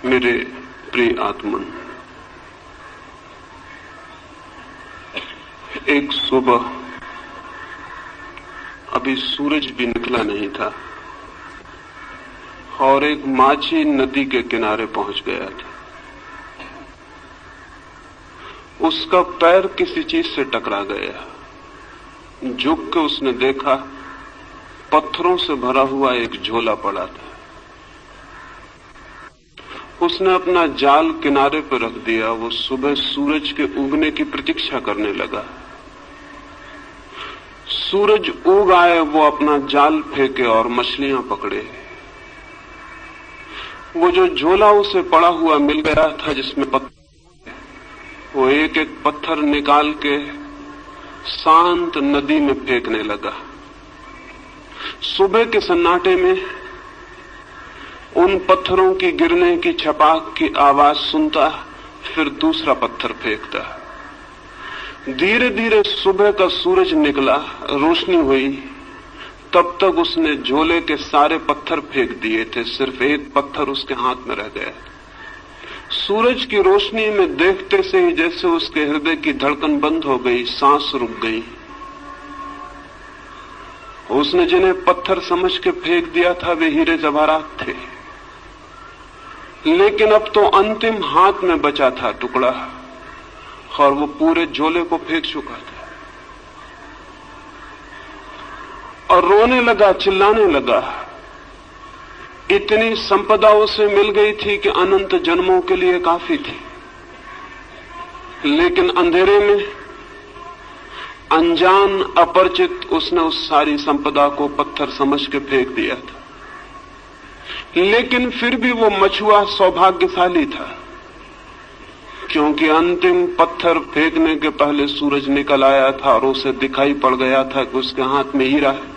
मेरे प्रिय आत्मन, एक सुबह अभी सूरज भी निकला नहीं था और एक माझी नदी के किनारे पहुंच गया था। उसका पैर किसी चीज से टकरा गया। झुक के उसने देखा, पत्थरों से भरा हुआ एक झोला पड़ा था। उसने अपना जाल किनारे पर रख दिया। वो सुबह सूरज के उगने की प्रतीक्षा करने लगा। सूरज उग आए, वो अपना जाल फेंके और मछलियां पकड़े। वो जो झोला उसे पड़ा हुआ मिल गया था जिसमें पत्थर, वो एक एक पत्थर निकाल के शांत नदी में फेंकने लगा। सुबह के सन्नाटे में उन पत्थरों की गिरने की छपाक की आवाज सुनता, फिर दूसरा पत्थर फेंकता। धीरे धीरे सुबह का सूरज निकला, रोशनी हुई। तब तक उसने झोले के सारे पत्थर फेंक दिए थे, सिर्फ एक पत्थर उसके हाथ में रह गया। सूरज की रोशनी में देखते से ही जैसे उसके हृदय की धड़कन बंद हो गई, सांस रुक गई। उसने जिन्हें पत्थर समझ के फेंक दिया था वे हीरे जवाहरात थे, लेकिन अब तो अंतिम हाथ में बचा था टुकड़ा और वो पूरे झोले को फेंक चुका था। और रोने लगा, चिल्लाने लगा। इतनी संपदा उसे मिल गई थी कि अनंत जन्मों के लिए काफी थी, लेकिन अंधेरे में अनजान अपरिचित उसने उस सारी संपदा को पत्थर समझ के फेंक दिया था। लेकिन फिर भी वो मछुआ सौभाग्यशाली था, क्योंकि अंतिम पत्थर फेंकने के पहले सूरज निकल आया था और उसे दिखाई पड़ गया था कि उसके हाथ में हीरा है।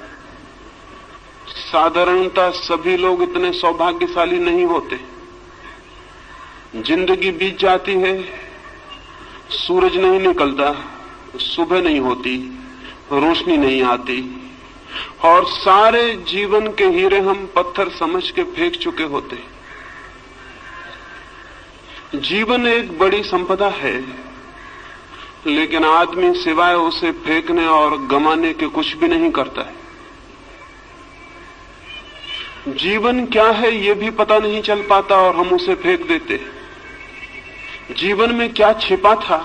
साधारणतः सभी लोग इतने सौभाग्यशाली नहीं होते। जिंदगी बीत जाती है, सूरज नहीं निकलता, सुबह नहीं होती, रोशनी नहीं आती और सारे जीवन के हीरे हम पत्थर समझ के फेंक चुके होते। जीवन एक बड़ी संपदा है, लेकिन आदमी सिवाय उसे फेंकने और गंवाने के कुछ भी नहीं करता है। जीवन क्या है ये भी पता नहीं चल पाता और हम उसे फेंक देते। जीवन में क्या छिपा था,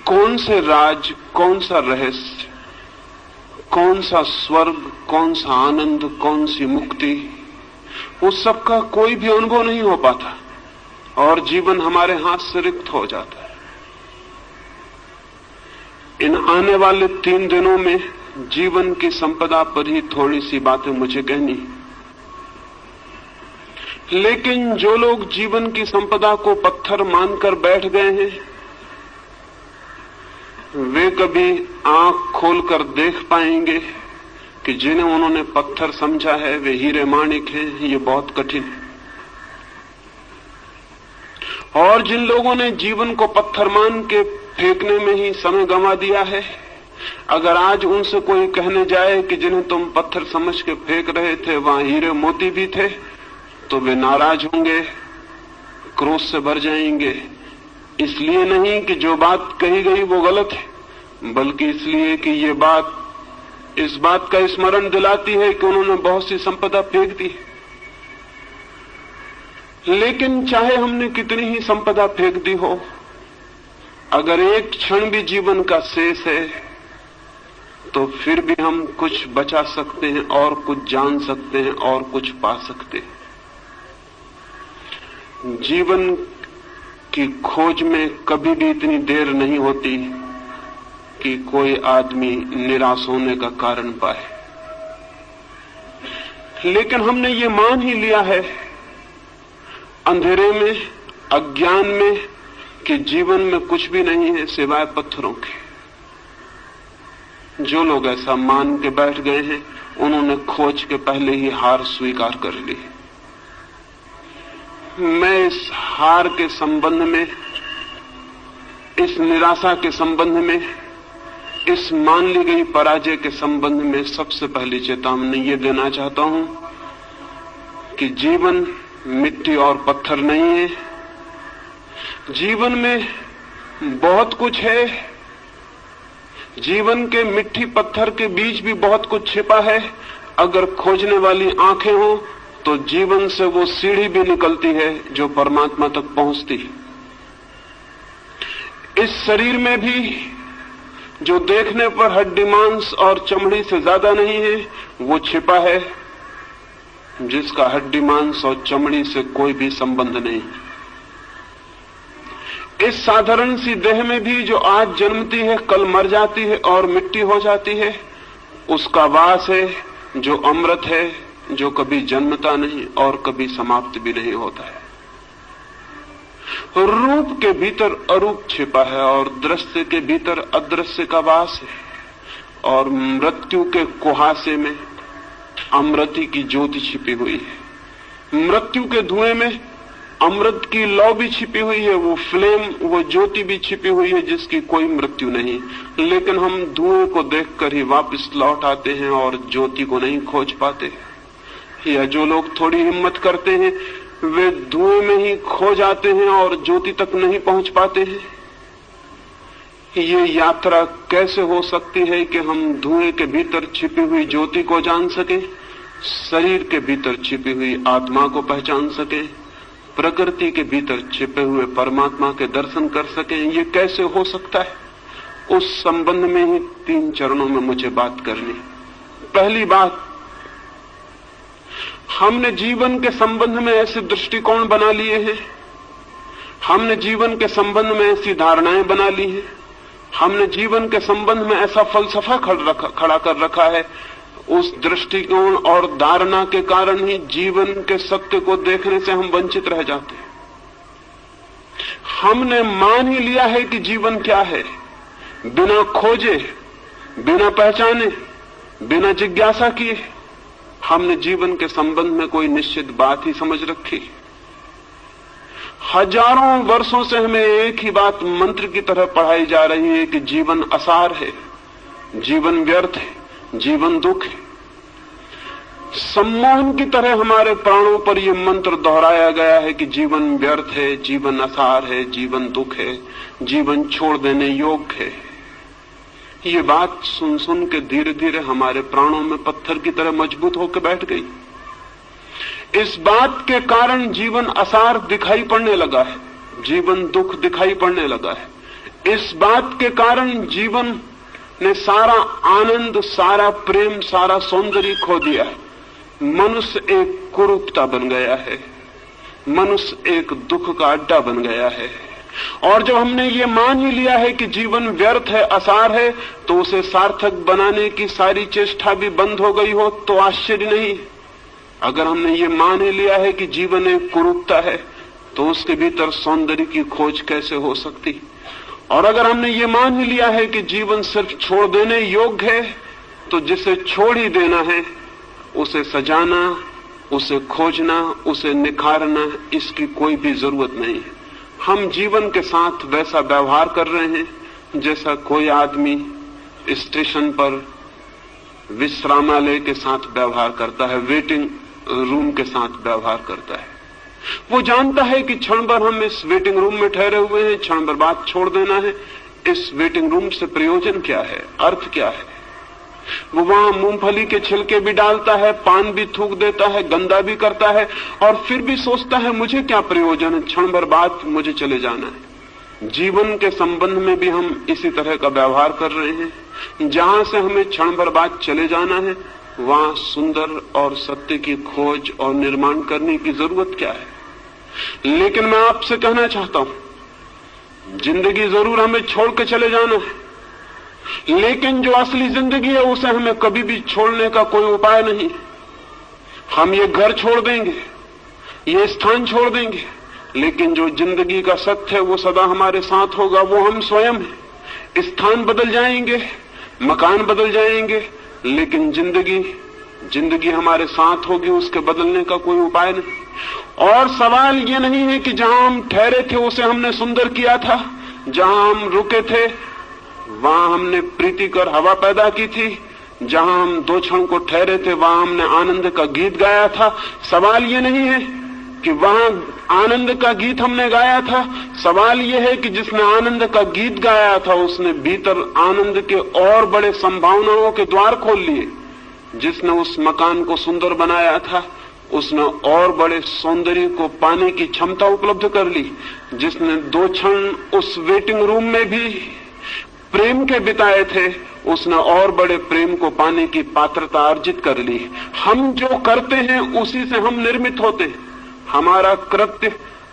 कौन से राज, कौन सा रहस्य, कौन सा स्वर्ग, कौन सा आनंद, कौन सी मुक्ति, उस सब का कोई भी अनुभव नहीं हो पाता और जीवन हमारे हाथ से रिक्त हो जाता है। इन आने वाले 3 दिनों में जीवन की संपदा पर ही थोड़ी सी बातें मुझे कहनी। लेकिन जो लोग जीवन की संपदा को पत्थर मानकर बैठ गए हैं, वे कभी आंख खोलकर देख पाएंगे कि जिन्हें उन्होंने पत्थर समझा है वे हीरे माणिक हैं। ये बहुत कठिन है। और जिन लोगों ने जीवन को पत्थर मान के फेंकने में ही समय गंवा दिया है, अगर आज उनसे कोई कहने जाए कि जिन्हें तुम पत्थर समझ के फेंक रहे थे वहां हीरे मोती भी थे, तो वे नाराज होंगे, क्रोध से भर जाएंगे। इसलिए नहीं कि जो बात कही गई वो गलत है, बल्कि इसलिए कि ये बात इस बात का स्मरण दिलाती है कि उन्होंने बहुत सी संपदा फेंक दी। लेकिन चाहे हमने कितनी ही संपदा फेंक दी हो, अगर एक क्षण भी जीवन का शेष है तो फिर भी हम कुछ बचा सकते हैं और कुछ जान सकते हैं और कुछ पा सकते हैं। जीवन की खोज में कभी भी इतनी देर नहीं होती कि कोई आदमी निराश होने का कारण पाए। लेकिन हमने ये मान ही लिया है अंधेरे में, अज्ञान में, कि जीवन में कुछ भी नहीं है सिवाय पत्थरों के। जो लोग ऐसा मान के बैठ गए हैं उन्होंने खोज के पहले ही हार स्वीकार कर ली। मैं इस हार के संबंध में, इस निराशा के संबंध में, इस मान ली गई पराजय के संबंध में सबसे पहली चेतावनी ये देना चाहता हूं कि जीवन मिट्टी और पत्थर नहीं है। जीवन में बहुत कुछ है। जीवन के मिट्टी पत्थर के बीच भी बहुत कुछ छिपा है। अगर खोजने वाली आंखें हो तो जीवन से वो सीढ़ी भी निकलती है जो परमात्मा तक पहुंचती है। इस शरीर में भी जो देखने पर हड्डी मांस और चमड़ी से ज्यादा नहीं है, वो छिपा है जिसका हड्डी मांस और चमड़ी से कोई भी संबंध नहीं। इस साधारण सी देह में भी जो आज जन्मती है, कल मर जाती है और मिट्टी हो जाती है, उसका वास है जो अमृत है, जो कभी जन्मता नहीं और कभी समाप्त भी नहीं होता है। रूप के भीतर अरूप छिपा है और दृश्य के भीतर अदृश्य का वास है और मृत्यु के कुहासे में अमृति की ज्योति छिपी हुई है। मृत्यु के धुएं में अमृत की लौ भी छिपी हुई है, वो फ्लेम, वो ज्योति भी छिपी हुई है जिसकी कोई मृत्यु नहीं। लेकिन हम धुएं को देखकर ही वापस लौट आते हैं और ज्योति को नहीं खोज पाते। या जो लोग थोड़ी हिम्मत करते हैं वे धुएं में ही खो जाते हैं और ज्योति तक नहीं पहुंच पाते हैं। ये यात्रा कैसे हो सकती है कि हम धुएं के भीतर छिपी हुई ज्योति को जान सकें, शरीर के भीतर छिपी हुई आत्मा को पहचान सकें, प्रकृति के भीतर छिपे हुए परमात्मा के दर्शन कर सकें? ये कैसे हो सकता है? उस संबंध में ही 3 चरणों में मुझे बात करनी। पहली बात, हमने जीवन के संबंध में ऐसे दृष्टिकोण बना लिए हैं, हमने जीवन के संबंध में ऐसी धारणाएं बना ली हैं, हमने जीवन के संबंध में ऐसा फलसफा खड़ा कर रखा है। उस दृष्टिकोण और धारणा के कारण ही जीवन के सत्य को देखने से हम वंचित रह जाते हैं। हमने मान ही लिया है कि जीवन क्या है, बिना खोजे, बिना पहचाने, बिना जिज्ञासा किए हमने जीवन के संबंध में कोई निश्चित बात ही समझ रखी। हजारों वर्षों से हमें एक ही बात मंत्र की तरह पढ़ाई जा रही है कि जीवन असार है, जीवन व्यर्थ है, जीवन दुख है। सम्मोहन की तरह हमारे प्राणों पर यह मंत्र दोहराया गया है कि जीवन व्यर्थ है, जीवन असार है, जीवन दुख है, जीवन छोड़ देने योग्य है। ये बात सुन सुन के धीरे धीरे हमारे प्राणों में पत्थर की तरह मजबूत होकर बैठ गई। इस बात के कारण जीवन असार दिखाई पड़ने लगा है, जीवन दुख दिखाई पड़ने लगा है। इस बात के कारण जीवन ने सारा आनंद, सारा प्रेम, सारा सौंदर्य खो दिया है। मनुष्य एक कुरूपता बन गया है, मनुष्य एक दुख का अड्डा बन गया है। और जब हमने ये मान ही लिया है कि जीवन व्यर्थ है, असार है, तो उसे सार्थक बनाने की सारी चेष्टा भी बंद हो गई हो तो आश्चर्य नहीं। अगर हमने ये मान ही लिया है कि जीवन एक कुरूपता है तो उसके भीतर सौंदर्य की खोज कैसे हो सकती? और अगर हमने ये मान ही लिया है कि जीवन सिर्फ छोड़ देने योग्य है, तो जिसे छोड़ ही देना है उसे सजाना, उसे खोजना, उसे निखारना, इसकी कोई भी जरूरत नहीं है। हम जीवन के साथ वैसा व्यवहार कर रहे हैं जैसा कोई आदमी स्टेशन पर विश्रामालय के साथ व्यवहार करता है, वेटिंग रूम के साथ व्यवहार करता है। वो जानता है कि क्षण भर हम इस वेटिंग रूम में ठहरे हुए हैं, क्षण भर बाद छोड़ देना है। इस वेटिंग रूम से प्रयोजन क्या है, अर्थ क्या है? वो वहां मूंगफली के छिलके भी डालता है, पान भी थूक देता है, गंदा भी करता है और फिर भी सोचता है मुझे क्या प्रयोजन है, क्षण भर बाद मुझे चले जाना है। जीवन के संबंध में भी हम इसी तरह का व्यवहार कर रहे हैं। जहां से हमें क्षण भर बाद चले जाना है वहां सुंदर और सत्य की खोज और निर्माण करने की जरूरत क्या है? लेकिन मैं आपसे कहना चाहता हूं, जिंदगी जरूर हमें छोड़ के चले जाना है, लेकिन जो असली जिंदगी है उसे हमें कभी भी छोड़ने का कोई उपाय नहीं। हम ये घर छोड़ देंगे, ये स्थान छोड़ देंगे, लेकिन जो जिंदगी का सत्य है वो सदा हमारे साथ होगा, वो हम स्वयं हैं। स्थान बदल जाएंगे, मकान बदल जाएंगे, लेकिन जिंदगी हमारे साथ होगी, उसके बदलने का कोई उपाय नहीं। और सवाल ये नहीं है कि जहां हम ठहरे थे उसे हमने सुंदर किया था, जहां हम रुके थे वहां हमने प्रीतिकर हवा पैदा की थी, जहां हम 2 क्षण को ठहरे थे वहां हमने आनंद का गीत गाया था। सवाल ये नहीं है कि वहां आनंद का गीत हमने गाया था। सवाल यह है कि जिसने आनंद का गीत गाया था उसने भीतर आनंद के और बड़े संभावनाओं के द्वार खोल लिए। जिसने उस मकान को सुंदर बनाया था उसने और बड़े सौंदर्य को पाने की क्षमता उपलब्ध कर ली। जिसने 2 क्षण उस वेटिंग रूम में भी प्रेम के बिताए थे उसने और बड़े प्रेम को पाने की पात्रता अर्जित कर ली। हम जो करते हैं उसी से हम निर्मित होते हैं। हमारा कृत्य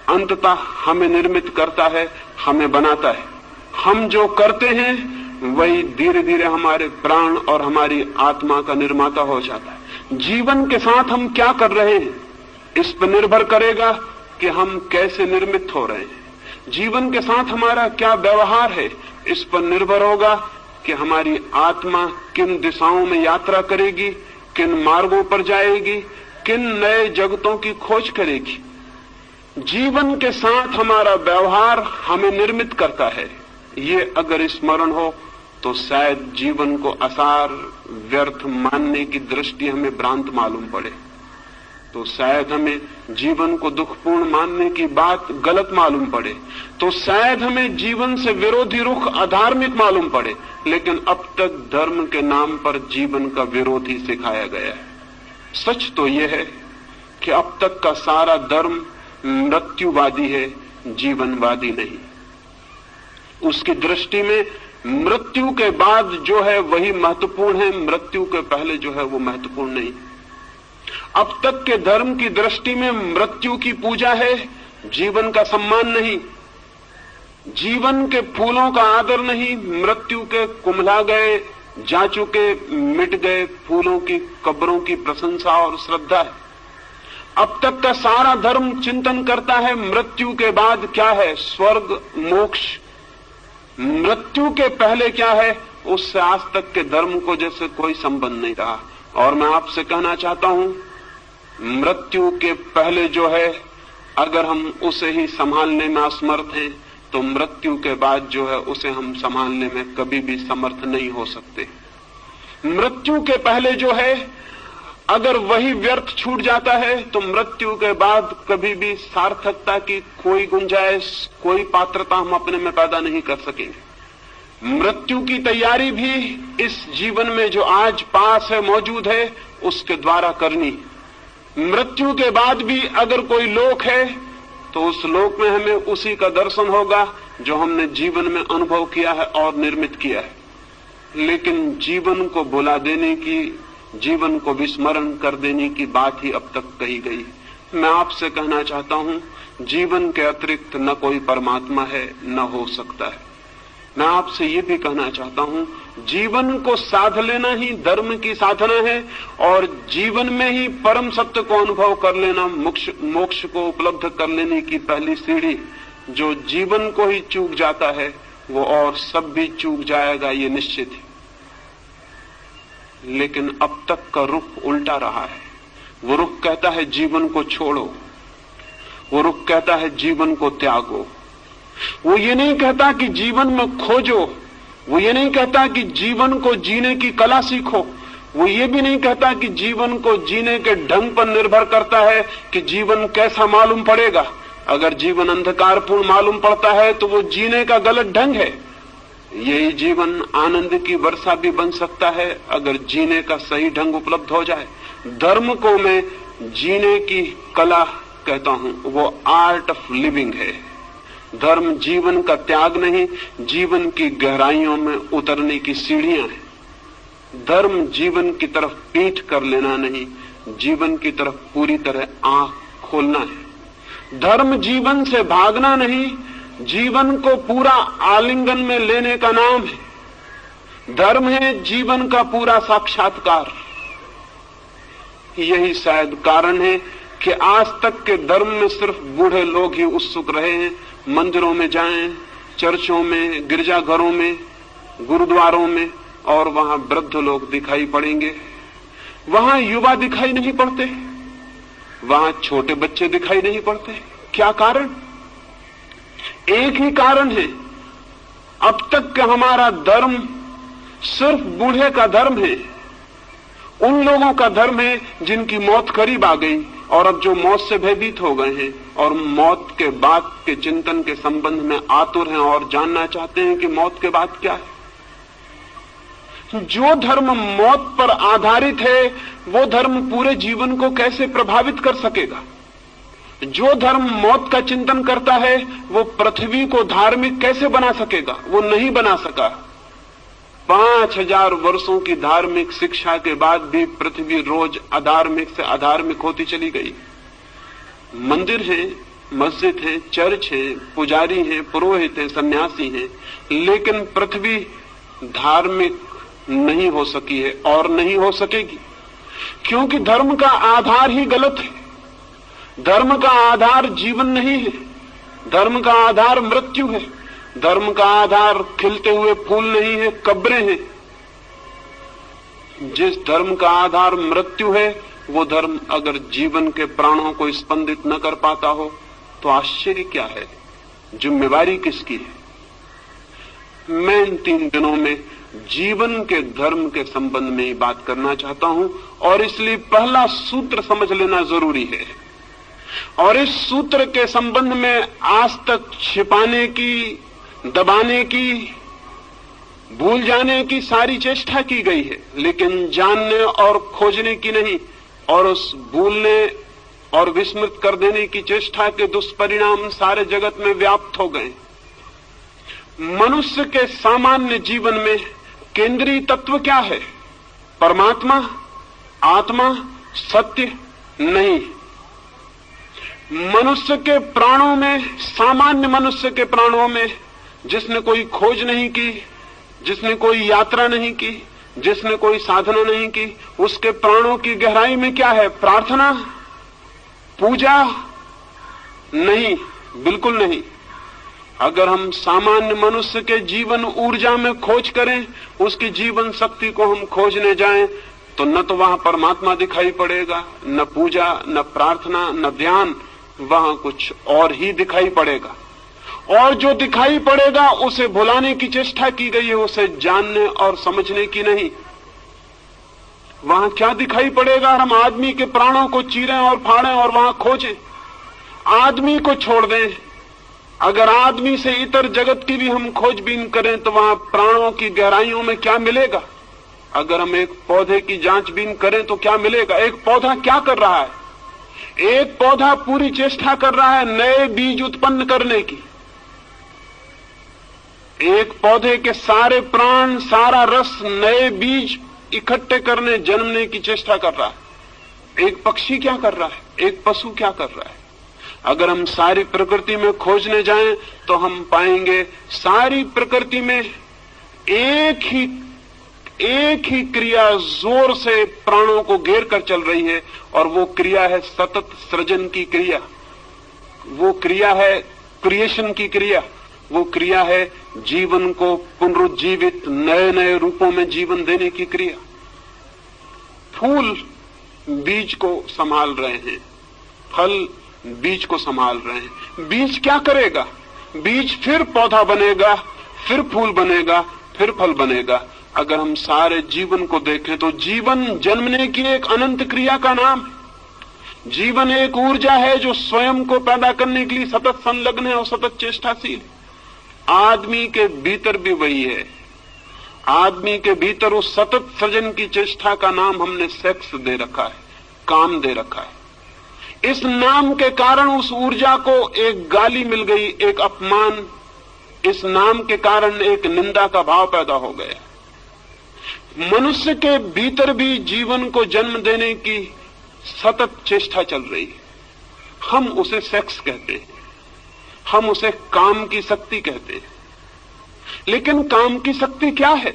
अंततः हमें निर्मित करता है, हमें बनाता है। हम जो करते हैं वही धीरे धीरे हमारे प्राण और हमारी आत्मा का निर्माता हो जाता है। जीवन के साथ हम क्या कर रहे हैं इस पर निर्भर करेगा कि हम कैसे निर्मित हो रहे हैं। जीवन के साथ हमारा क्या व्यवहार है इस पर निर्भर होगा कि हमारी आत्मा किन दिशाओं में यात्रा करेगी, किन मार्गों पर जाएगी, किन नए जगतों की खोज करेगी। जीवन के साथ हमारा व्यवहार हमें निर्मित करता है। ये अगर स्मरण हो तो शायद जीवन को असार व्यर्थ मानने की दृष्टि हमें भ्रांत मालूम पड़े, तो शायद हमें जीवन को दुखपूर्ण मानने की बात गलत मालूम पड़े, तो शायद हमें जीवन से विरोधी रुख अधार्मिक मालूम पड़े। लेकिन अब तक धर्म के नाम पर जीवन का विरोध ही सिखाया गया है। सच तो यह है कि अब तक का सारा धर्म मृत्युवादी है, जीवनवादी नहीं। उसकी दृष्टि में मृत्यु के बाद जो है वही महत्वपूर्ण है, मृत्यु के पहले जो है वो महत्वपूर्ण नहीं। अब तक के धर्म की दृष्टि में मृत्यु की पूजा है, जीवन का सम्मान नहीं। जीवन के फूलों का आदर नहीं, मृत्यु के कुम्हला गए, जा चुके, मिट गए फूलों की कब्रों की प्रशंसा और श्रद्धा है। अब तक का सारा धर्म चिंतन करता है मृत्यु के बाद क्या है, स्वर्ग मोक्ष। मृत्यु के पहले क्या है उससे आज तक के धर्म को जैसे कोई संबंध नहीं रहा। और मैं आपसे कहना चाहता हूं, मृत्यु के पहले जो है अगर हम उसे ही संभालने में असमर्थ हैं तो मृत्यु के बाद जो है उसे हम संभालने में कभी भी समर्थ नहीं हो सकते। मृत्यु के पहले जो है अगर वही व्यर्थ छूट जाता है तो मृत्यु के बाद कभी भी सार्थकता की कोई गुंजाइश, कोई पात्रता हम अपने में पैदा नहीं कर सकेंगे। मृत्यु की तैयारी भी इस जीवन में जो आज पास है, मौजूद है, उसके द्वारा करनी। मृत्यु के बाद भी अगर कोई लोक है तो उस लोक में हमें उसी का दर्शन होगा जो हमने जीवन में अनुभव किया है और निर्मित किया है। लेकिन जीवन को भुला देने की, जीवन को विस्मरण कर देने की बात ही अब तक कही गई। मैं आपसे कहना चाहता हूं, जीवन के अतिरिक्त न कोई परमात्मा है, न हो सकता है। मैं आपसे ये भी कहना चाहता हूं, जीवन को साध लेना ही धर्म की साधना है और जीवन में ही परम सत्य को अनुभव कर लेना मोक्ष को उपलब्ध कर लेने की पहली सीढ़ी। जो जीवन को ही चूक जाता है वो और सब भी चूक जाएगा, ये निश्चित है। लेकिन अब तक का रुख उल्टा रहा है। वो रुख कहता है जीवन को छोड़ो, वो रुख कहता है जीवन को त्यागो। वो ये नहीं कहता कि जीवन में खोजो, वो ये नहीं कहता कि जीवन को जीने की कला सीखो, वो ये भी नहीं कहता कि जीवन को जीने के ढंग पर निर्भर करता है कि जीवन कैसा मालूम पड़ेगा। अगर जीवन अंधकारपूर्ण मालूम पड़ता है तो वो जीने का गलत ढंग है। यही जीवन आनंद की वर्षा भी बन सकता है अगर जीने का सही ढंग उपलब्ध हो जाए। धर्म को मैं जीने की कला कहता हूं, वो आर्ट ऑफ लिविंग है। धर्म जीवन का त्याग नहीं, जीवन की गहराइयों में उतरने की सीढ़ियां हैं। धर्म जीवन की तरफ पीठ कर लेना नहीं, जीवन की तरफ पूरी तरह आंख खोलना है। धर्म जीवन से भागना नहीं, जीवन को पूरा आलिंगन में लेने का नाम है। धर्म है जीवन का पूरा साक्षात्कार। यही शायद कारण है कि आज तक के धर्म में सिर्फ बूढ़े लोग ही उत्सुक रहे हैं। मंदिरों में जाएं, चर्चों में, गिरजाघरों में, गुरुद्वारों में, और वहां वृद्ध लोग दिखाई पड़ेंगे। वहां युवा दिखाई नहीं पड़ते, वहां छोटे बच्चे दिखाई नहीं पड़ते। क्या कारण? एक ही कारण है, अब तक का हमारा धर्म सिर्फ बूढ़े का धर्म है, उन लोगों का धर्म है जिनकी मौत करीब आ गई, और अब जो मौत से भयभीत हो गए हैं और मौत के बाद के चिंतन के संबंध में आतुर हैं और जानना चाहते हैं कि मौत के बाद क्या है। जो धर्म मौत पर आधारित है वो धर्म पूरे जीवन को कैसे प्रभावित कर सकेगा? जो धर्म मौत का चिंतन करता है वो पृथ्वी को धार्मिक कैसे बना सकेगा? वो नहीं बना सका। 5000 वर्षों की धार्मिक शिक्षा के बाद भी पृथ्वी रोज अधार्मिक से अधार्मिक होती चली गई। मंदिर है, मस्जिद है, चर्च है, पुजारी हैं, पुरोहित हैं, सन्यासी हैं, लेकिन पृथ्वी धार्मिक नहीं हो सकी है और नहीं हो सकेगी, क्योंकि धर्म का आधार ही गलत है। धर्म का आधार जीवन नहीं है, धर्म का आधार मृत्यु है, धर्म का आधार खिलते हुए फूल नहीं है, कब्रें हैं। जिस धर्म का आधार मृत्यु है वो धर्म अगर जीवन के प्राणों को स्पंदित न कर पाता हो तो आश्चर्य क्या है? जिम्मेवारी किसकी है? मैं इन 3 दिनों में जीवन के धर्म के संबंध में ही बात करना चाहता हूं और इसलिए पहला सूत्र समझ लेना जरूरी है। और इस सूत्र के संबंध में आज तक छिपाने की, दबाने की, भूल जाने की सारी चेष्टा की गई है, लेकिन जानने और खोजने की नहीं। और उस भूलने और विस्मृत कर देने की चेष्टा के दुष्परिणाम सारे जगत में व्याप्त हो गए। मनुष्य के सामान्य जीवन में केंद्रीय तत्व क्या है? परमात्मा, आत्मा, सत्य नहीं। मनुष्य के प्राणों में, सामान्य मनुष्य के प्राणों में, जिसने कोई खोज नहीं की, जिसने कोई यात्रा नहीं की, जिसने कोई साधना नहीं की, उसके प्राणों की गहराई में क्या है? प्रार्थना, पूजा? नहीं, बिल्कुल नहीं। अगर हम सामान्य मनुष्य के जीवन ऊर्जा में खोज करें, उसकी जीवन शक्ति को हम खोजने जाएं, तो न तो वहां परमात्मा दिखाई पड़ेगा, न पूजा, न प्रार्थना, न ध्यान, वहां कुछ और ही दिखाई पड़ेगा। और जो दिखाई पड़ेगा उसे भुलाने की चेष्टा की गई है, उसे जानने और समझने की नहीं। वहां क्या दिखाई पड़ेगा? हम आदमी के प्राणों को चीरें और फाड़ें और वहां खोजें। आदमी को छोड़ दें, अगर आदमी से इतर जगत की भी हम खोजबीन करें तो वहां प्राणों की गहराइयों में क्या मिलेगा? अगर हम एक पौधे की जांचबीन करें तो क्या मिलेगा? एक पौधा क्या कर रहा है? एक पौधा पूरी चेष्टा कर रहा है नए बीज उत्पन्न करने की। एक पौधे के सारे प्राण, सारा रस नए बीज इकट्ठे करने, जन्मने की चेष्टा कर रहा है। एक पक्षी क्या कर रहा है? एक पशु क्या कर रहा है? अगर हम सारी प्रकृति में खोजने जाएं तो हम पाएंगे सारी प्रकृति में एक ही क्रिया जोर से प्राणों को घेर कर चल रही है, और वो क्रिया है सतत सृजन की क्रिया, वो क्रिया है क्रिएशन की क्रिया, वो क्रिया है जीवन को पुनरुज्जीवित नए नए रूपों में जीवन देने की क्रिया। फूल बीज को संभाल रहे हैं, फल बीज को संभाल रहे हैं। बीज क्या करेगा? बीज फिर पौधा बनेगा, फिर फूल बनेगा, फिर फल बनेगा। अगर हम सारे जीवन को देखें तो जीवन जन्मने की एक अनंत क्रिया का नाम है। जीवन एक ऊर्जा है जो स्वयं को पैदा करने के लिए सतत संलग्न है और सतत चेष्टाशील। आदमी के भीतर भी वही है। आदमी के भीतर उस सतत सृजन की चेष्टा का नाम हमने सेक्स दे रखा है, काम दे रखा है। इस नाम के कारण उस ऊर्जा को एक गाली मिल गई, एक अपमान। इस नाम के कारण एक निंदा का भाव पैदा हो गया। मनुष्य के भीतर भी जीवन को जन्म देने की सतत चेष्टा चल रही है। हम उसे सेक्स कहते हैं, हम उसे काम की शक्ति कहते हैं। लेकिन काम की शक्ति क्या है?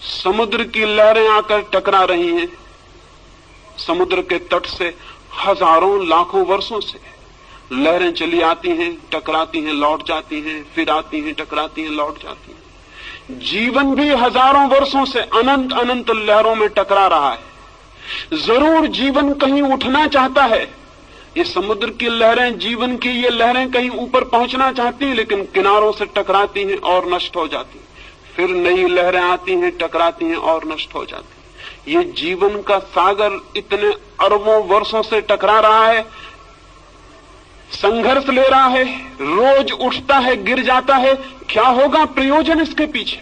समुद्र की लहरें आकर टकरा रही हैं। समुद्र के तट से हजारों लाखों वर्षों से लहरें चली आती हैं, टकराती हैं, लौट जाती हैं, फिर आती हैं, टकराती हैं, लौट जाती हैं। जीवन भी हजारों वर्षों से अनंत अनंत लहरों में टकरा रहा है। जरूर जीवन कहीं उठना चाहता है। ये समुद्र की लहरें, जीवन की ये लहरें कहीं ऊपर पहुंचना चाहती हैं, लेकिन किनारों से टकराती हैं और नष्ट हो जाती हैं। फिर नई लहरें आती हैं, टकराती हैं और नष्ट हो जाती हैं। ये जीवन का सागर इतने अरबों वर्षों से टकरा रहा है, संघर्ष ले रहा है, रोज उठता है, गिर जाता है। क्या होगा प्रयोजन इसके पीछे?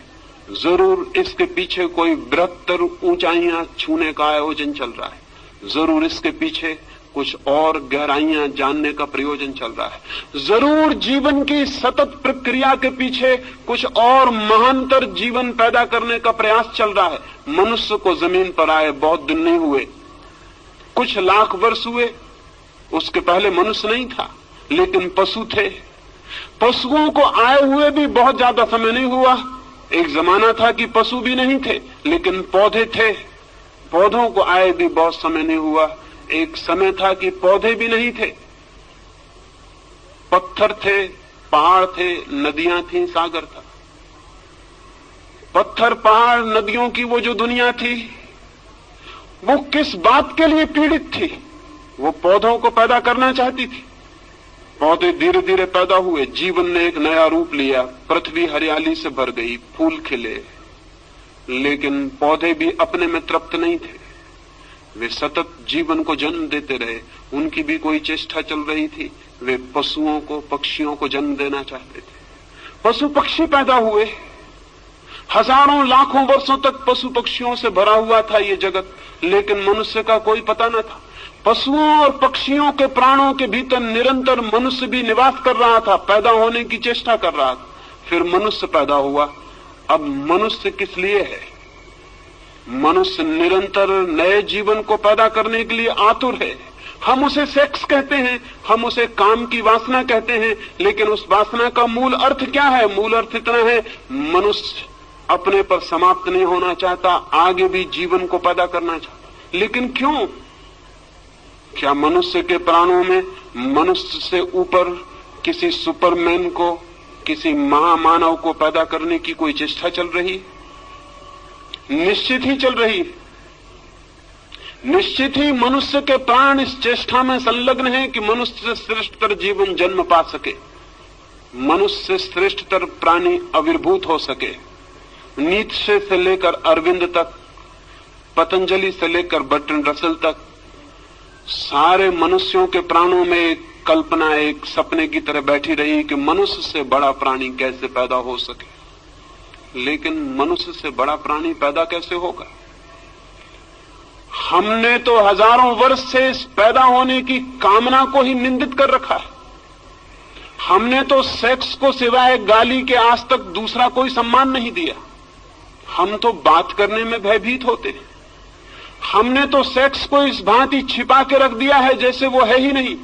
जरूर इसके पीछे कोई बृहत्तर ऊंचाइयां छूने का आयोजन चल रहा है। जरूर इसके पीछे कुछ और गहराइयां जानने का प्रयोजन चल रहा है। जरूर जीवन की सतत प्रक्रिया के पीछे कुछ और महानतर जीवन पैदा करने का प्रयास चल रहा है। मनुष्य को जमीन पर आए बहुत दिन नहीं हुए, कुछ लाख वर्ष हुए। उसके पहले मनुष्य नहीं था, लेकिन पशु थे। पशुओं को आए हुए भी बहुत ज्यादा समय नहीं हुआ। एक जमाना था कि पशु भी नहीं थे, लेकिन पौधे थे। पौधों को आए भी बहुत समय नहीं हुआ। एक समय था कि पौधे भी नहीं थे, पत्थर थे, पहाड़ थे, नदियां थी, सागर था। पत्थर, पहाड़, नदियों की वो जो दुनिया थी, वो किस बात के लिए पीड़ित थी? वो पौधों को पैदा करना चाहती थी। पौधे धीरे धीरे पैदा हुए, जीवन ने एक नया रूप लिया, पृथ्वी हरियाली से भर गई, फूल खिले। लेकिन पौधे भी अपने में तृप्त नहीं थे। वे सतत जीवन को जन्म देते रहे। उनकी भी कोई चेष्टा चल रही थी। वे पशुओं को, पक्षियों को जन्म देना चाहते थे। पशु पक्षी पैदा हुए। हजारों लाखों वर्षों तक पशु पक्षियों से भरा हुआ था ये जगत, लेकिन मनुष्य का कोई पता न था। पशुओं और पक्षियों के प्राणों के भीतर निरंतर मनुष्य भी निवास कर रहा था, पैदा होने की चेष्टा कर रहा था। फिर मनुष्य पैदा हुआ। अब मनुष्य किस लिए है? मनुष्य निरंतर नए जीवन को पैदा करने के लिए आतुर है। हम उसे सेक्स कहते हैं, हम उसे काम की वासना कहते हैं, लेकिन उस वासना का मूल अर्थ क्या है? मूल अर्थ इतना है, मनुष्य अपने पर समाप्त नहीं होना चाहता, आगे भी जीवन को पैदा करना चाहता। लेकिन क्यों? क्या मनुष्य के प्राणों में मनुष्य से ऊपर किसी सुपरमैन को, किसी महामानव को पैदा करने की कोई चेष्टा चल रही? निश्चित ही चल रही। निश्चित ही मनुष्य के प्राण इस चेष्टा में संलग्न है कि मनुष्य से श्रेष्ठतर जीवन जन्म पा सके, मनुष्य से श्रेष्ठतर प्राणी आविर्भूत हो सके। नीत्शे से लेकर अरविंद तक, पतंजलि से लेकर बर्ट्रैंड रसेल तक, सारे मनुष्यों के प्राणों में एक कल्पना, एक सपने की तरह बैठी रही कि मनुष्य से बड़ा प्राणी कैसे पैदा हो सके। लेकिन मनुष्य से बड़ा प्राणी पैदा कैसे होगा? हमने तो हजारों वर्ष से इस पैदा होने की कामना को ही निंदित कर रखा है। हमने तो सेक्स को सिवाय गाली के आज तक दूसरा कोई सम्मान नहीं दिया। हम तो बात करने में भयभीत होते हैं। हमने तो सेक्स को इस भांति छिपा के रख दिया है जैसे वो है ही नहीं,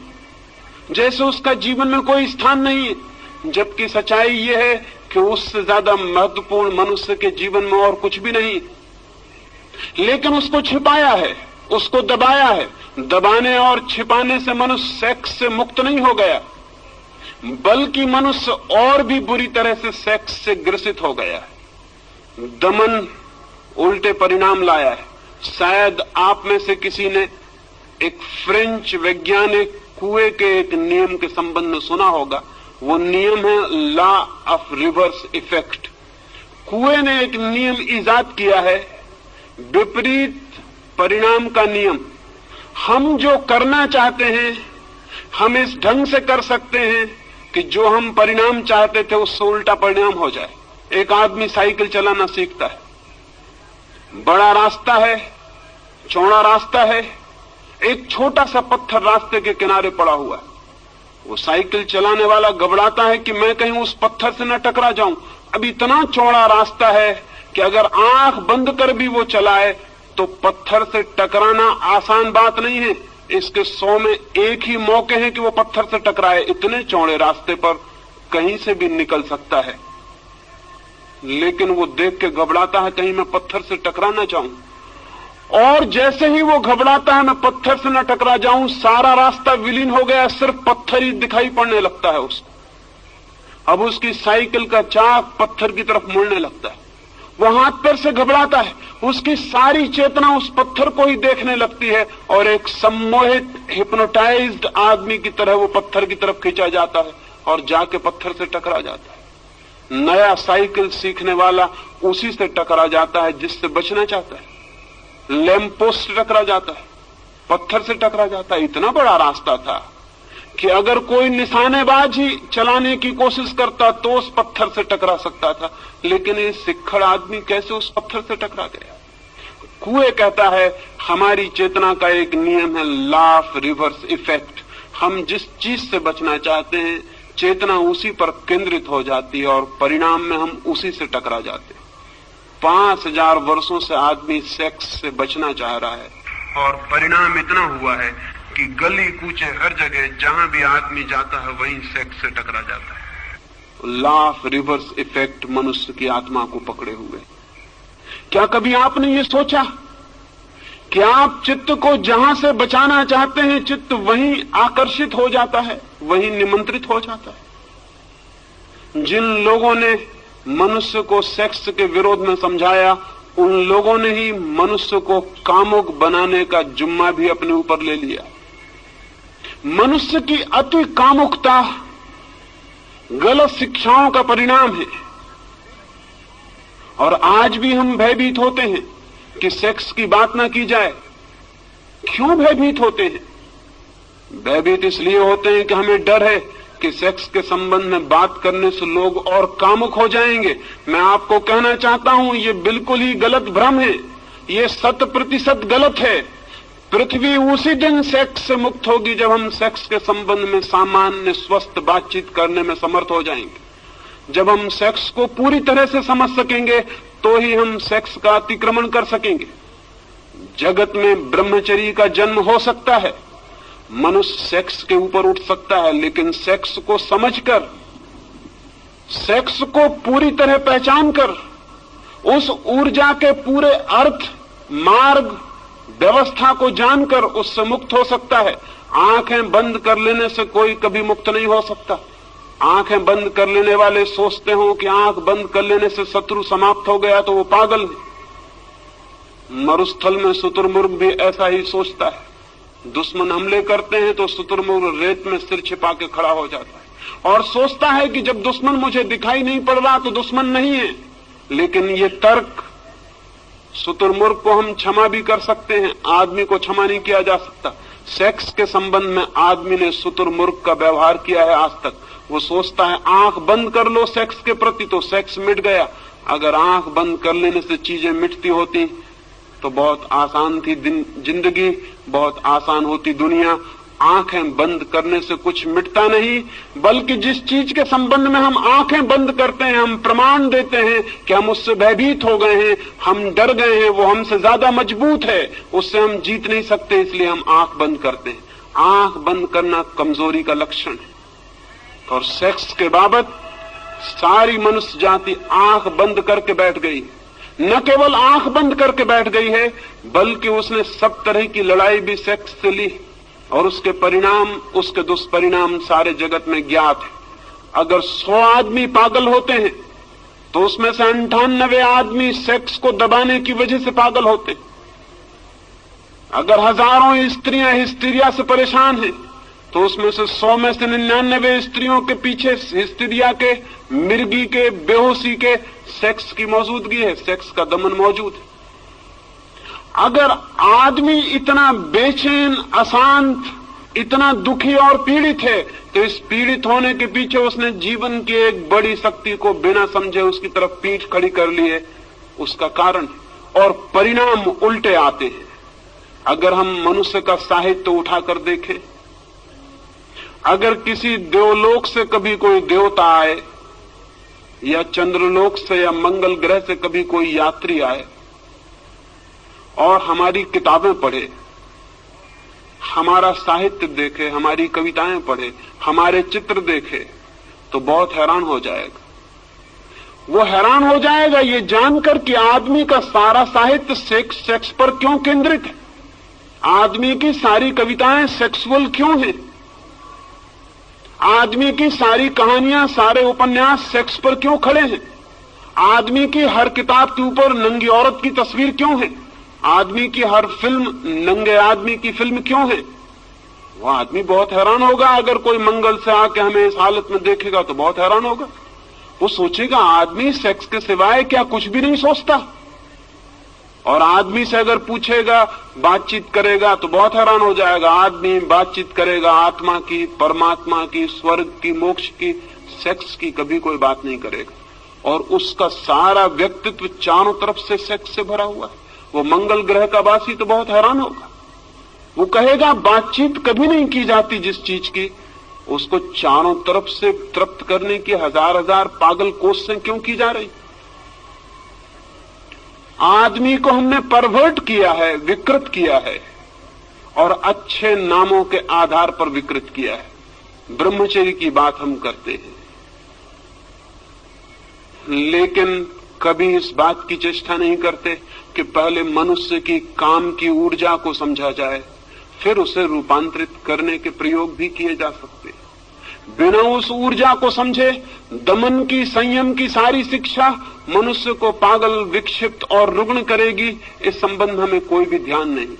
जैसे उसका जीवन में कोई स्थान नहीं है। जबकि सच्चाई ये है कि उससे ज्यादा महत्वपूर्ण मनुष्य के जीवन में और कुछ भी नहीं, लेकिन उसको छिपाया है, उसको दबाया है। दबाने और छिपाने से मनुष्य सेक्स से मुक्त नहीं हो गया, बल्कि मनुष्य और भी बुरी तरह से सेक्स से ग्रसित हो गया है। दमन उल्टे परिणाम लाया है। शायद आप में से किसी ने एक फ्रेंच वैज्ञानिक कुएं के एक नियम के संबंध में सुना होगा। वो नियम है लॉ ऑफ रिवर्स इफेक्ट। कुएं ने एक नियम इजाद किया है, विपरीत परिणाम का नियम। हम जो करना चाहते हैं हम इस ढंग से कर सकते हैं कि जो हम परिणाम चाहते थे उससे उल्टा परिणाम हो जाए। एक आदमी साइकिल चलाना सीखता है, बड़ा रास्ता है, चौड़ा रास्ता है, एक छोटा सा पत्थर रास्ते के किनारे पड़ा हुआ है। वो साइकिल चलाने वाला घबराता है कि मैं कहीं उस पत्थर से न टकरा जाऊं। अब इतना चौड़ा रास्ता है कि अगर आंख बंद कर भी वो चलाए तो पत्थर से टकराना आसान बात नहीं है। इसके 100 में एक ही मौके हैं कि वो पत्थर से टकराए। इतने चौड़े रास्ते पर कहीं से भी निकल सकता है, लेकिन वो देख के घबराता है कहीं मैं पत्थर से टकरा ना जाऊं। और जैसे ही वो घबराता है मैं पत्थर से न टकरा जाऊं, सारा रास्ता विलीन हो गया, सिर्फ पत्थर ही दिखाई पड़ने लगता है उसको। अब उसकी साइकिल का चाक पत्थर की तरफ मुड़ने लगता है। वो हाथ पैर से घबराता है, उसकी सारी चेतना उस पत्थर को ही देखने लगती है और एक सम्मोहित हिप्नोटाइज्ड आदमी की तरह वो पत्थर की तरफ खींचा जाता है और जाके पत्थर से टकरा जाता है। नया साइकिल सीखने वाला उसी से टकरा जाता है जिससे बचना चाहता है। लैंप पोस्ट से टकरा जाता है, पत्थर से टकरा जाता है। इतना बड़ा रास्ता था कि अगर कोई निशानेबाज ही चलाने की कोशिश करता तो उस पत्थर से टकरा सकता था, लेकिन ये सिक्खड़ आदमी कैसे उस पत्थर से टकरा गया। कुएं कहता है हमारी चेतना का एक नियम है, लॉ ऑफ रिवर्स इफेक्ट। हम जिस चीज से बचना चाहते हैं चेतना उसी पर केंद्रित हो जाती है और परिणाम में हम उसी से टकरा जाते हैं। 5000 वर्षों से आदमी सेक्स से बचना चाह रहा है और परिणाम इतना हुआ है कि गली कूचे हर जगह जहां भी आदमी जाता है वहीं सेक्स से टकरा जाता है। लॉ ऑफ रिवर्स इफेक्ट मनुष्य की आत्मा को पकड़े हुए। क्या कभी आपने ये सोचा कि आप चित्त को जहां से बचाना चाहते हैं चित्त वहीं आकर्षित हो जाता है, वहीं निमंत्रित हो जाता है। जिन लोगों ने मनुष्य को सेक्स के विरोध में समझाया उन लोगों ने ही मनुष्य को कामुक बनाने का जुम्मा भी अपने ऊपर ले लिया। मनुष्य की अति कामुकता गलत शिक्षाओं का परिणाम है और आज भी हम भयभीत होते हैं कि सेक्स की बात ना की जाए। क्यों भयभीत होते हैं? भयभीत इसलिए होते हैं कि हमें डर है कि सेक्स के संबंध में बात करने से लोग और कामुक हो जाएंगे। मैं आपको कहना चाहता हूं ये बिल्कुल ही गलत भ्रम है, ये 100% गलत है। पृथ्वी उसी दिन सेक्स से मुक्त होगी जब हम सेक्स के संबंध में सामान्य स्वस्थ बातचीत करने में समर्थ हो जाएंगे। जब हम सेक्स को पूरी तरह से समझ सकेंगे तो ही हम सेक्स का अतिक्रमण कर सकेंगे। जगत में ब्रह्मचर्य का जन्म हो सकता है, मनुष्य सेक्स के ऊपर उठ सकता है, लेकिन सेक्स को समझकर, सेक्स को पूरी तरह पहचान कर, उस ऊर्जा के पूरे अर्थ, मार्ग, व्यवस्था को जानकर उससे मुक्त हो सकता है। आंखें बंद कर लेने से कोई कभी मुक्त नहीं हो सकता। आंखें बंद कर लेने वाले सोचते हो कि आंख बंद कर लेने से शत्रु समाप्त हो गया तो वो पागल है। मरुस्थल में शुतुरमुर्ग भी ऐसा ही सोचता है। दुश्मन हमले करते हैं तो शुतुरमुर्ग रेत में सिर छिपा के खड़ा हो जाता है और सोचता है कि जब दुश्मन मुझे दिखाई नहीं पड़ रहा तो दुश्मन नहीं है। लेकिन ये तर्क, शुतुरमुर्ग को हम क्षमा भी कर सकते हैं, आदमी को क्षमा नहीं किया जा सकता। सेक्स के संबंध में आदमी ने शुतुरमुर्ग का व्यवहार किया है आज तक। वो सोचता है आंख बंद कर लो सेक्स के प्रति तो सेक्स मिट गया। अगर आंख बंद कर लेने से चीजें मिटती होती तो बहुत आसान थी जिंदगी, बहुत आसान होती दुनिया। आंखें बंद करने से कुछ मिटता नहीं, बल्कि जिस चीज के संबंध में हम आंखें बंद करते हैं, हम प्रमाण देते हैं कि हम उससे भयभीत हो गए हैं, हम डर गए हैं, वो हमसे ज्यादा मजबूत है, उससे हम जीत नहीं सकते, इसलिए हम आंख बंद करते हैं। आंख बंद करना कमजोरी का लक्षण है। और सेक्स के बाबत सारी मनुष्य जाति आंख बंद करके बैठ गई। न केवल आंख बंद करके बैठ गई है, बल्कि उसने सब तरह की लड़ाई भी सेक्स से ली और उसके परिणाम, उसके दुष्परिणाम सारे जगत में ज्ञात है। अगर 100 आदमी पागल होते हैं तो उसमें से 98 आदमी सेक्स को दबाने की वजह से पागल होते हैं। अगर हजारों स्त्रियां हिस्टीरिया से परेशान हैं तो उसमें से 100 में से 99 स्त्रियों के पीछे हिस्टीरिया के, मिर्गी के, बेहोशी के सेक्स की मौजूदगी है, सेक्स का दमन मौजूद है। अगर आदमी इतना बेचैन, अशांत, इतना दुखी और पीड़ित है तो इस पीड़ित होने के पीछे उसने जीवन की एक बड़ी शक्ति को बिना समझे उसकी तरफ पीठ खड़ी कर ली है, उसका कारण है। और परिणाम उल्टे आते हैं। अगर हम मनुष्य का साहित्य उठाकर देखें, अगर किसी देवलोक से कभी कोई देवता आए या चंद्रलोक से या मंगल ग्रह से कभी कोई यात्री आए और हमारी किताबें पढ़े, हमारा साहित्य देखे, हमारी कविताएं पढ़े, हमारे चित्र देखे, तो बहुत हैरान हो जाएगा। वो हैरान हो जाएगा ये जानकर कि आदमी का सारा साहित्य सेक्स पर क्यों केंद्रित है, आदमी की सारी कविताएं सेक्सुअल क्यों हैं, आदमी की सारी कहानियां, सारे उपन्यास सेक्स पर क्यों खड़े हैं, आदमी की हर किताब के ऊपर नंगी औरत की तस्वीर क्यों है, आदमी की हर फिल्म नंगे आदमी की फिल्म क्यों है। वो आदमी बहुत हैरान होगा। अगर कोई मंगल से आके हमें इस हालत में देखेगा तो बहुत हैरान होगा। वो सोचेगा आदमी सेक्स के सिवाय क्या कुछ भी नहीं सोचता। और आदमी से अगर पूछेगा, बातचीत करेगा तो बहुत हैरान हो जाएगा। आदमी बातचीत करेगा आत्मा की, परमात्मा की, स्वर्ग की, मोक्ष की, सेक्स की कभी कोई बात नहीं करेगा। और उसका सारा व्यक्तित्व चारों तरफ से सेक्स से भरा हुआ है। वो मंगल ग्रह का वासी तो बहुत हैरान होगा। वो कहेगा बातचीत कभी नहीं की जाती जिस चीज की, उसको चारों तरफ से तृप्त करने की हजार हजार पागल कोशिशें क्यों की जा रही। आदमी को हमने परवर्ट किया है, विकृत किया है, और अच्छे नामों के आधार पर विकृत किया है। ब्रह्मचर्य की बात हम करते हैं, लेकिन कभी इस बात की चेष्टा नहीं करते कि पहले मनुष्य की काम की ऊर्जा को समझा जाए, फिर उसे रूपांतरित करने के प्रयोग भी किए जा सकते। बिना उस ऊर्जा को समझे दमन की, संयम की सारी शिक्षा मनुष्य को पागल, विक्षिप्त और रुग्ण करेगी। इस संबंध में कोई भी ध्यान नहीं।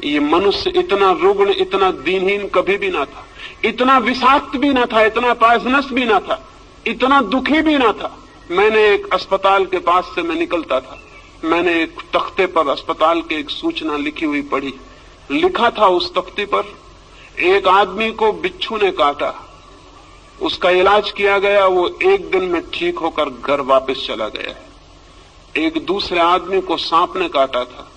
ये मनुष्य इतना रुग्ण, इतना दीनहीन कभी भी ना था, इतना विषाक्त भी ना था, इतना पॉइजनस भी ना था, इतना दुखी भी ना था। मैंने एक अस्पताल के पास से मैं निकलता था, मैंने एक तख्ते पर अस्पताल की एक सूचना लिखी हुई पढ़ी। लिखा था उस तख्ते पर, एक आदमी को बिच्छू ने काटा, उसका इलाज किया गया, वो 1 दिन में ठीक होकर घर वापस चला गया है। एक दूसरे आदमी को सांप ने काटा था,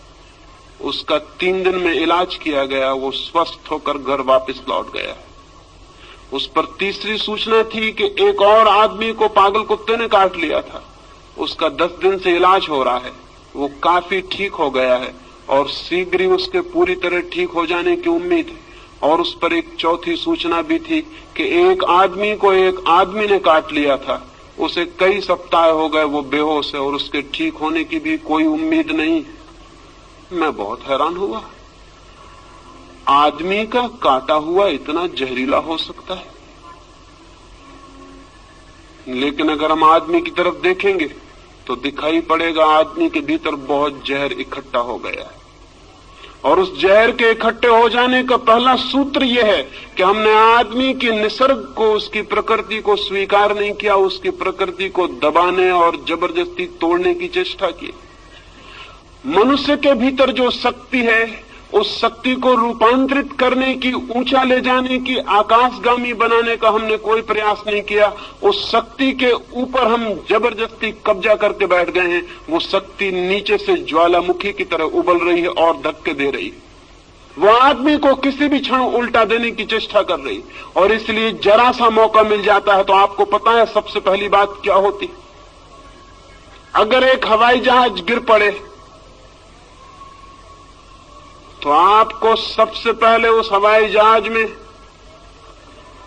उसका 3 दिन में इलाज किया गया, वो स्वस्थ होकर घर वापस लौट गया है। उस पर तीसरी सूचना थी कि एक और आदमी को पागल कुत्ते ने काट लिया था, उसका 10 दिन से इलाज हो रहा है, वो काफी ठीक हो गया है और शीघ्र ही उसके पूरी तरह ठीक हो जाने की उम्मीद है। और उस पर एक चौथी सूचना भी थी कि एक आदमी को एक आदमी ने काट लिया था, उसे कई सप्ताह हो गए, वो बेहोश है और उसके ठीक होने की भी कोई उम्मीद नहीं। मैं बहुत हैरान हुआ, आदमी का काटा हुआ इतना जहरीला हो सकता है। लेकिन अगर हम आदमी की तरफ देखेंगे तो दिखाई पड़ेगा आदमी के भीतर बहुत जहर इकट्ठा हो गया है। और उस जहर के इकट्ठे हो जाने का पहला सूत्र यह है कि हमने आदमी की निसर्ग को, उसकी प्रकृति को स्वीकार नहीं किया, उसकी प्रकृति को दबाने और जबरदस्ती तोड़ने की चेष्टा की। मनुष्य के भीतर जो शक्ति है, उस शक्ति को रूपांतरित करने की, ऊंचा ले जाने की, आकाशगामी बनाने का हमने कोई प्रयास नहीं किया। उस शक्ति के ऊपर हम जबरदस्ती कब्जा करके बैठ गए हैं। वो शक्ति नीचे से ज्वालामुखी की तरह उबल रही है और धक्के दे रही है। वो आदमी को किसी भी क्षण उल्टा देने की चेष्टा कर रही, और इसलिए जरा सा मौका मिल जाता है तो आपको पता है सबसे पहली बात क्या होती। अगर एक हवाई जहाज गिर पड़े तो आपको सबसे पहले उस हवाई जहाज में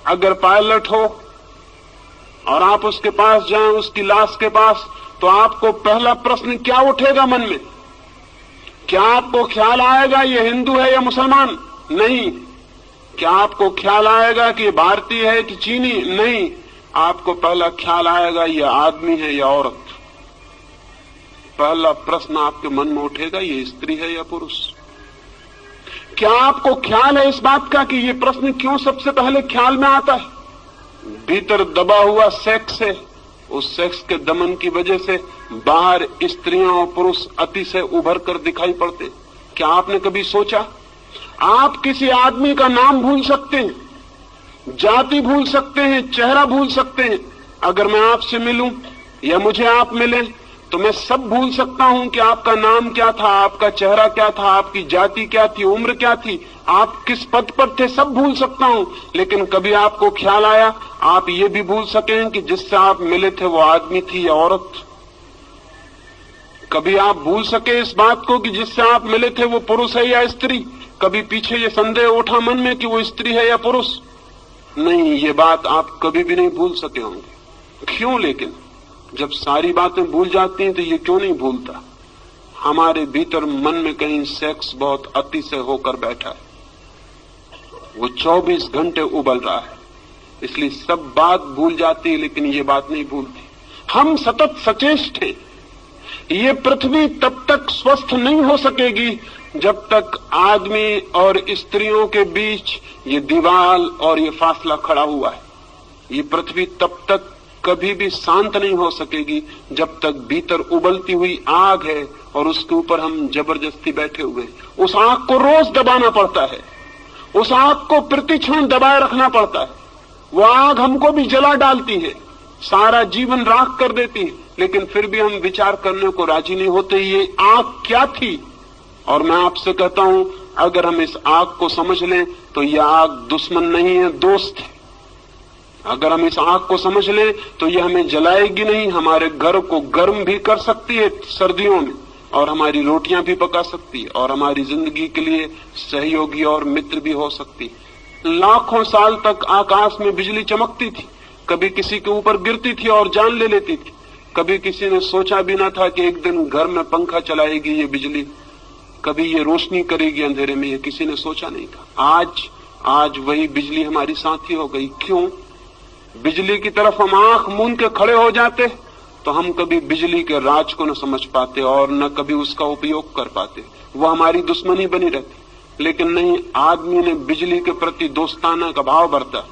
अगर पायलट हो और आप उसके पास जाएं, उसकी लाश के पास, तो आपको पहला प्रश्न क्या उठेगा मन में? क्या आपको ख्याल आएगा ये हिंदू है या मुसलमान? नहीं। क्या आपको ख्याल आएगा कि ये भारतीय है कि चीनी? नहीं। आपको पहला ख्याल आएगा ये आदमी है या औरत। पहला प्रश्न आपके मन में उठेगा ये स्त्री है या पुरुष। क्या आपको ख्याल है इस बात का कि ये प्रश्न क्यों सबसे पहले ख्याल में आता है? भीतर दबा हुआ सेक्स है, उस सेक्स के दमन की वजह से बाहर स्त्रियां और पुरुष अतिशय उभर कर दिखाई पड़ते। क्या आपने कभी सोचा? आप किसी आदमी का नाम भूल सकते हैं, जाति भूल सकते हैं, चेहरा भूल सकते हैं। अगर मैं आपसे मिलूं या मुझे आप मिलें तो मैं सब भूल सकता हूं कि आपका नाम क्या था, आपका चेहरा क्या था, आपकी जाति क्या थी, उम्र क्या थी, आप किस पद पर थे, सब भूल सकता हूं। लेकिन कभी आपको ख्याल आया आप ये भी भूल सकें कि जिससे आप मिले थे वो आदमी थी या औरत? कभी आप भूल सके इस बात को कि जिससे आप मिले थे वो पुरुष है या स्त्री? कभी पीछे ये संदेह उठा मन में कि वो स्त्री है या पुरुष? नहीं, ये बात आप कभी भी नहीं भूल सके होंगे। क्यों? लेकिन जब सारी बातें भूल जाती हैं तो ये क्यों नहीं भूलता? हमारे भीतर मन में कहीं सेक्स बहुत अतिशय होकर बैठा है, वो 24 घंटे उबल रहा है, इसलिए सब बात भूल जाती है लेकिन ये बात नहीं भूलती। हम सतत सचेष्ट हैं। ये पृथ्वी तब तक स्वस्थ नहीं हो सकेगी जब तक आदमी और स्त्रियों के बीच ये दीवार और ये फासला खड़ा हुआ है। ये पृथ्वी तब तक कभी भी शांत नहीं हो सकेगी जब तक भीतर उबलती हुई आग है और उसके ऊपर हम जबरदस्ती बैठे हुए हैं। उस आग को रोज दबाना पड़ता है, उस आग को प्रतिक्षण दबाए रखना पड़ता है। वो आग हमको भी जला डालती है, सारा जीवन राख कर देती है, लेकिन फिर भी हम विचार करने को राजी नहीं होते ये आग क्या थी। और मैं आपसे कहता हूं, अगर हम इस आग को समझ लें तो यह आग दुश्मन नहीं है, दोस्त है। अगर हम इस आग को समझ लें तो यह हमें जलाएगी नहीं, हमारे घर को गर्म भी कर सकती है सर्दियों में, और हमारी रोटियां भी पका सकती है, और हमारी जिंदगी के लिए सहयोगी और मित्र भी हो सकती है। लाखों साल तक आकाश में बिजली चमकती थी, कभी किसी के ऊपर गिरती थी और जान ले लेती थी। कभी किसी ने सोचा भी ना था कि एक दिन घर में पंखा चलाएगी ये बिजली, कभी ये रोशनी करेगी अंधेरे में, ये किसी ने सोचा नहीं था। आज वही बिजली हमारी साथी हो गई। क्यों? बिजली की तरफ हम आंख मूंद के खड़े हो जाते तो हम कभी बिजली के राज को न समझ पाते और न कभी उसका उपयोग कर पाते, वो हमारी दुश्मनी बनी रहती। लेकिन नहीं, आदमी ने बिजली के प्रति दोस्ताना का भाव बरता,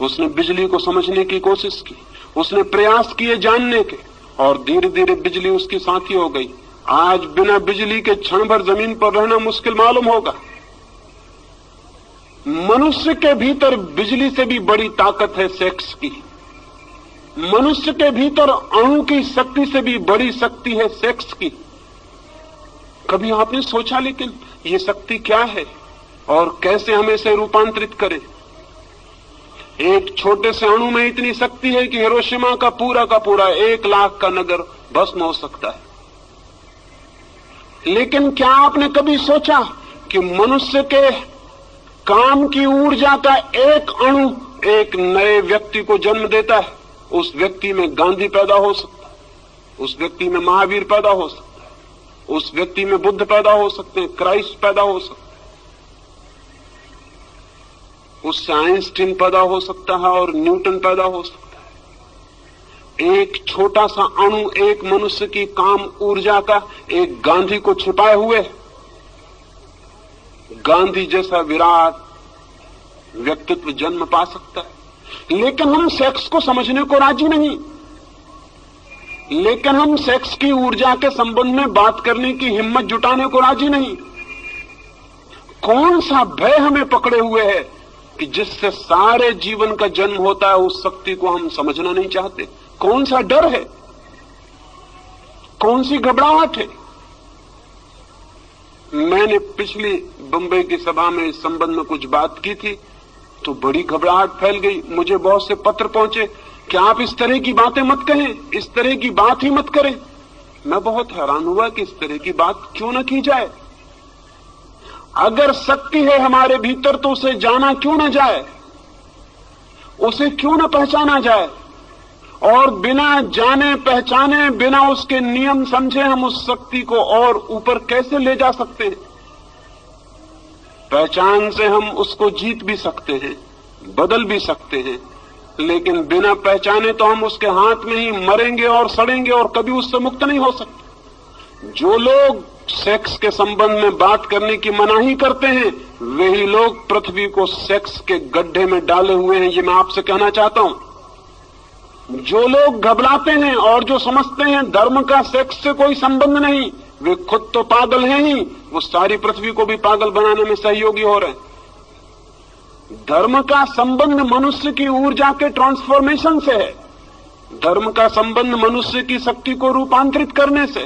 उसने बिजली को समझने की कोशिश की, उसने प्रयास किए जानने के, और धीरे धीरे बिजली उसकी साथी हो गई। आज बिना बिजली के क्षण भर जमीन पर रहना मुश्किल मालूम होगा। मनुष्य के भीतर बिजली से भी बड़ी ताकत है सेक्स की। मनुष्य के भीतर अणु की शक्ति से भी बड़ी शक्ति है सेक्स की। कभी आपने सोचा लेकिन ये शक्ति क्या है और कैसे हम इसे रूपांतरित करें? एक छोटे से अणु में इतनी शक्ति है कि हिरोशिमा का पूरा 1 लाख का नगर भस्म हो सकता है। लेकिन क्या आपने कभी सोचा कि मनुष्य के काम की ऊर्जा का एक अणु एक नए व्यक्ति को जन्म देता है? उस व्यक्ति में गांधी पैदा हो सकता है, उस व्यक्ति में महावीर पैदा हो सकता है, उस व्यक्ति में बुद्ध पैदा हो सकते हैं, क्राइस्ट पैदा हो सकता है, उससे आइंस्टीन पैदा हो सकता है और न्यूटन पैदा हो सकता है। एक छोटा सा अणु एक मनुष्य की काम ऊर्जा का एक गांधी को छिपाए हुए, गांधी जैसा विराट व्यक्तित्व जन्म पा सकता है। लेकिन हम सेक्स को समझने को राजी नहीं, लेकिन हम सेक्स की ऊर्जा के संबंध में बात करने की हिम्मत जुटाने को राजी नहीं। कौन सा भय हमें पकड़े हुए है कि जिससे सारे जीवन का जन्म होता है, उस शक्ति को हम समझना नहीं चाहते? कौन सा डर है, कौन सी घबराहट है? मैंने पिछली बंबई की सभा में इस संबंध में कुछ बात की थी तो बड़ी घबराहट फैल गई। मुझे बहुत से पत्र पहुंचे कि आप इस तरह की बातें मत कहें, इस तरह की बात ही मत करें। मैं बहुत हैरान हुआ कि इस तरह की बात क्यों न की जाए। अगर शक्ति है हमारे भीतर तो उसे जाना क्यों न जाए, उसे क्यों न पहचाना जाए? और बिना जाने पहचाने, बिना उसके नियम समझे हम उस शक्ति को और ऊपर कैसे ले जा सकते हैं? पहचान से हम उसको जीत भी सकते हैं, बदल भी सकते हैं, लेकिन बिना पहचाने तो हम उसके हाथ में ही मरेंगे और सड़ेंगे और कभी उससे मुक्त नहीं हो सकते। जो लोग सेक्स के संबंध में बात करने की मनाही करते हैं, वही लोग पृथ्वी को सेक्स के गड्ढे में डाले हुए हैं, ये मैं आपसे कहना चाहता हूं। जो लोग घबराते हैं और जो समझते हैं धर्म का सेक्स से कोई संबंध नहीं, वे खुद तो पागल हैं ही, वो सारी पृथ्वी को भी पागल बनाने में सहयोगी हो रहे हैं। धर्म का संबंध मनुष्य की ऊर्जा के ट्रांसफॉर्मेशन से है। धर्म का संबंध मनुष्य की शक्ति को रूपांतरित करने से।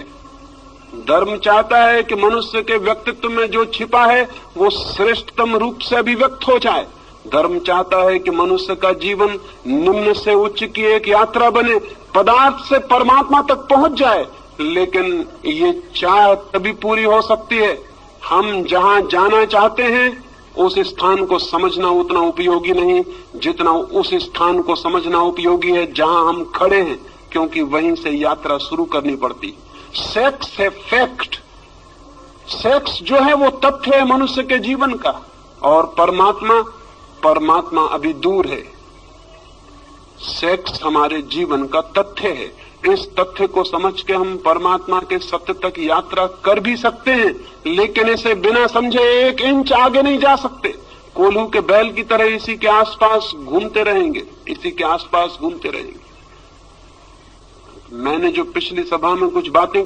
धर्म चाहता है कि मनुष्य के व्यक्तित्व में जो छिपा है वो श्रेष्ठतम रूप से अभिव्यक्त हो जाए। धर्म चाहता है कि मनुष्य का जीवन निम्न से उच्च की एक यात्रा बने, पदार्थ से परमात्मा तक पहुंच जाए। लेकिन ये चाह तभी पूरी हो सकती है हम जहां जाना चाहते हैं उस स्थान को समझना उतना उपयोगी नहीं जितना उस स्थान को समझना उपयोगी है जहां हम खड़े हैं, क्योंकि वहीं से यात्रा शुरू करनी पड़ती। सेक्स है फैक्ट, सेक्स जो है वो तथ्य है मनुष्य के जीवन का, और परमात्मा अभी दूर है। सेक्स हमारे जीवन का तथ्य है। इस तथ्य को समझ के हम परमात्मा के सत्य तक यात्रा कर भी सकते हैं, लेकिन इसे बिना समझे 1 इंच आगे नहीं जा सकते। कोल्हू के बैल की तरह इसी के आसपास घूमते रहेंगे, इसी के आसपास घूमते रहेंगे। मैंने जो पिछली सभा में कुछ बातें